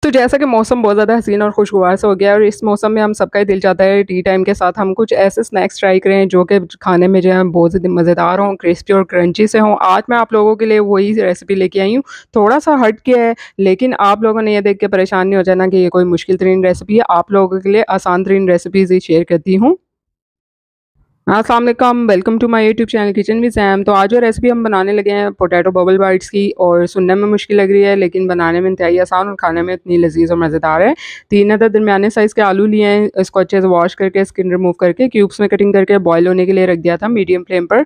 तो जैसा कि मौसम बहुत ज़्यादा हसीन और खुशगवार सा हो गया है और इस मौसम में हम सबका ही दिल चाहता है टी टाइम के साथ हम कुछ ऐसे स्नैक्स ट्राई करें जो कि खाने में जो है बहुत ज़्यादा मज़ेदार हों, क्रिस्पी और क्रंची से हों। आज मैं आप लोगों के लिए वही रेसिपी लेके आई हूँ। थोड़ा-सा हट के है, लेकिन आप लोगों ने ये देख के परेशान नहीं हो जाना कि ये कोई मुश्किल तरीन रेसिपी है। आप लोगों के लिए आसान तरीन रेसिपीज़ ही शेयर करती हूँ। अस्सलाम वालेकुम, welcome to my YouTube channel kitchen with Sam. तो आज जो रेसिपी हम बनाने लगे हैं पोटैटो बबल बाइट्स की और सुनने में मुश्किल लग रही है लेकिन बनाने में इंतहाई आसान और खाने में इतनी लज़ीज़ और मज़ेदार है। 3 अदद दरमियाने साइज़ के आलू लिए हैं, इसको अच्छे से वॉश करके स्किन रिमूव करके क्यूब्स में कटिंग करके बॉयल होने के लिए रख दिया था मीडियम फ्लेम पर।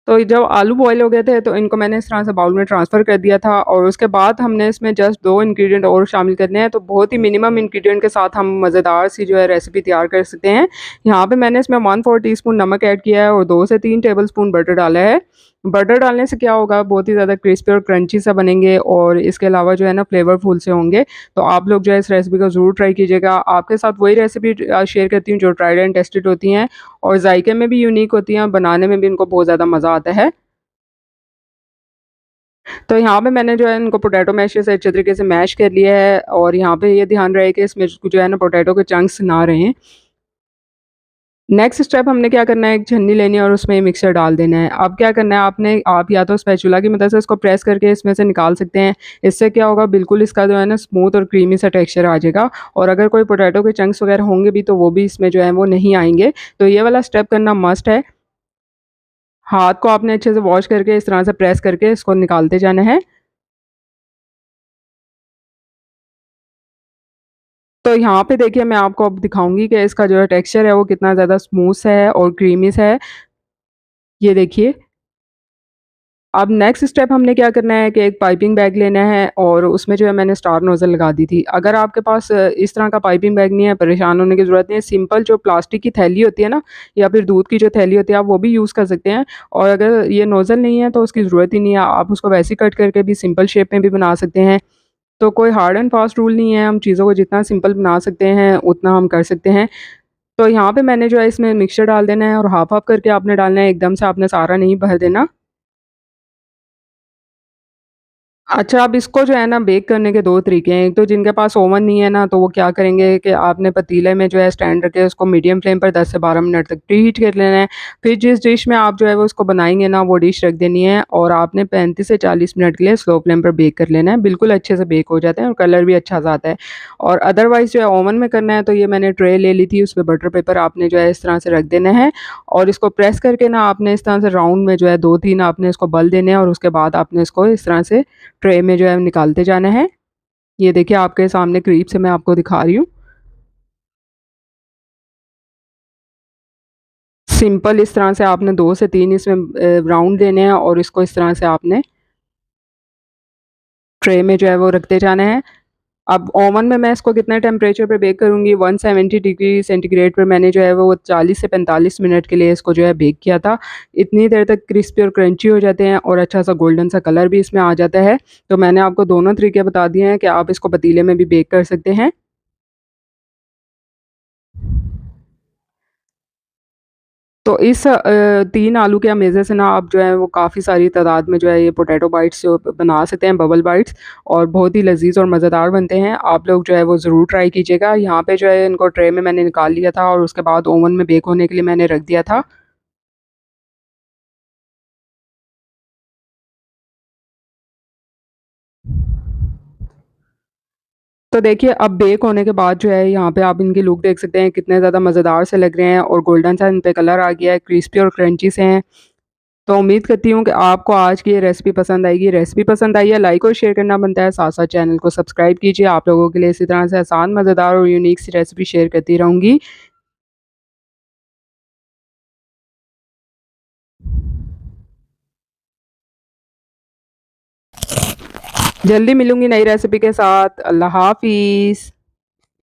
तो जब आलू बॉयल हो गए थे तो इनको मैंने इस तरह से बाउल में ट्रांसफ़र कर दिया था और उसके बाद हमने इसमें जस्ट 2 इंग्रीडिएंट और शामिल करने हैं, तो बहुत ही मिनिमम इंग्रीडिएंट के साथ हम मज़ेदार सी जो है रेसिपी तैयार कर सकते हैं। यहाँ पे मैंने इसमें 1/4 टीस्पून नमक ऐड किया है और 2 से 3 टेबलस्पून बटर डाला है। बटर डालने से क्या होगा, बहुत ही ज़्यादा क्रिस्पी और क्रंची सा बनेंगे और इसके अलावा जो है ना फ्लेवरफुल से होंगे। तो आप लोग जो है इस रेसिपी को ज़रूर ट्राई कीजिएगा। आपके साथ वही रेसिपी शेयर करती हूँ जो ट्राइड एंड टेस्टेड होती हैं और जायके में भी यूनिक होती हैं, बनाने में भी इनको बहुत ज़्यादा मज़ा आता है। तो यहाँ पे मैंने जो है इनको पोटैटो मैशर से अच्छे तरीके से मैश कर लिया है और यहाँ पे ये ध्यान रहे कि इसमें जो है ना पोटैटो के चंक्स ना रहें। नेक्स्ट स्टेप हमने क्या करना है, एक छन्नी लेनी है और उसमें ये मिक्सर डाल देना है। अब क्या करना है आपने, आप या तो स्पैचुला की मदद से इसको प्रेस करके इसमें से निकाल सकते हैं। इससे क्या होगा, बिल्कुल इसका जो है ना स्मूथ और क्रीमी सा टेक्सचर आ जाएगा और अगर कोई पोटैटो के चंक्स वगैरह होंगे भी तो वो भी इसमें जो है वो नहीं आएँगे। तो ये वाला स्टेप करना मस्ट है। हाथ को आपने अच्छे से वॉश करके इस तरह से प्रेस करके इसको निकालते जाना है। तो यहाँ पे देखिए मैं आपको अब दिखाऊँगी कि इसका जो है टेक्सचर है वो कितना ज़्यादा स्मूथ सा है और क्रीमी सा है। ये देखिए। अब नेक्स्ट स्टेप हमने क्या करना है कि एक पाइपिंग बैग लेना है और उसमें जो है मैंने स्टार नोज़ल लगा दी थी। अगर आपके पास इस तरह का पाइपिंग बैग नहीं है, परेशान होने की ज़रूरत नहीं है। सिंपल जो प्लास्टिक की थैली होती है ना या फिर दूध की जो थैली होती है, आप वो भी यूज़ कर सकते हैं और अगर ये नोज़ल नहीं है तो उसकी ज़रूरत ही नहीं है। आप उसको वैसे ही कट करके भी सिंपल शेप में भी बना सकते हैं। तो कोई हार्ड एंड फास्ट रूल नहीं है, हम चीज़ों को जितना सिंपल बना सकते हैं उतना हम कर सकते हैं। तो यहाँ पे मैंने जो है इसमें मिक्सचर डाल देना है और हाफ़-हाफ़ करके आपने डालना है, एकदम से आपने सारा नहीं भर देना। अच्छा, अब इसको जो है ना बेक करने के 2 तरीके हैं। एक तो जिनके पास ओवन नहीं है ना, तो वो क्या करेंगे कि आपने पतीले में जो है स्टैंड रख के उसको मीडियम फ्लेम पर 10 से 12 मिनट तक प्रीहीट कर लेना है। फिर जिस डिश में आप जो है वो उसको बनाएँगे ना, वो डिश रख देनी है और आपने 35 से 40 मिनट के लिए स्लो फ्लेम पर बेक कर लेना है। बिल्कुल अच्छे से बेक हो जाते हैं और कलर भी अच्छा-सा आता है। और अदरवाइज़ जो है ओवन में करना है तो ये मैंने ट्रे ले ली थी, उसमें बटर पेपर आपने जो है इस तरह से रख देना है और इसको प्रेस करके ना आपने इस तरह से राउंड में जो है 2-3 आपने इसको बल देने हैं और उसके बाद आपने इसको इस तरह से ट्रे में जो है निकालते जाना है। ये देखिए आपके सामने करीब से मैं आपको दिखा रही हूँ। सिंपल इस तरह से आपने 2 से 3 इसमें राउंड देने हैं और इसको इस तरह से आपने ट्रे में जो है वो रखते जाना है। अब ओवन में मैं इसको कितने टेम्परेचर पे बेक करूँगी, 170 डिग्री सेंटीग्रेड पर मैंने जो है वो 40 से 45 मिनट के लिए इसको जो है बेक किया था। इतनी देर तक क्रिस्पी और क्रंची हो जाते हैं और अच्छा-सा गोल्डन सा कलर भी इसमें आ जाता है। तो मैंने आपको दोनों तरीके बता दिए हैं कि आप इसको पतीले में भी बेक कर सकते हैं। तो इस 3 आलू के अमेज़े से ना आप जो है वो काफ़ी सारी तादाद में जो है ये पोटैटो बाइट्स जो बना सकते हैं, बबल बाइट्स, और बहुत ही लज़ीज़ और मज़ेदार बनते हैं। आप लोग जो है वो ज़रूर ट्राई कीजिएगा। यहाँ पे जो है इनको ट्रे में मैंने निकाल लिया था और उसके बाद ओवन में बेक होने के लिए मैंने रख दिया था। तो देखिए अब बेक होने के बाद जो है यहाँ पे आप इनकी लुक देख सकते हैं, कितने ज़्यादा मज़ेदार से लग रहे हैं और गोल्डन सा इन पे कलर आ गया है, क्रिस्पी और क्रंची से हैं। तो उम्मीद करती हूँ कि आपको आज की ये रेसिपी पसंद आएगी। रेसिपी पसंद आई है, लाइक और शेयर करना बनता है, साथ-साथ चैनल को सब्सक्राइब कीजिए। आप लोगों के लिए इसी तरह से आसान, मज़ेदार और यूनिक सी रेसिपी शेयर करती रहूँगी। जल्दी मिलूँगी नई रेसिपी के साथ। अल्लाह हाफ़िज़।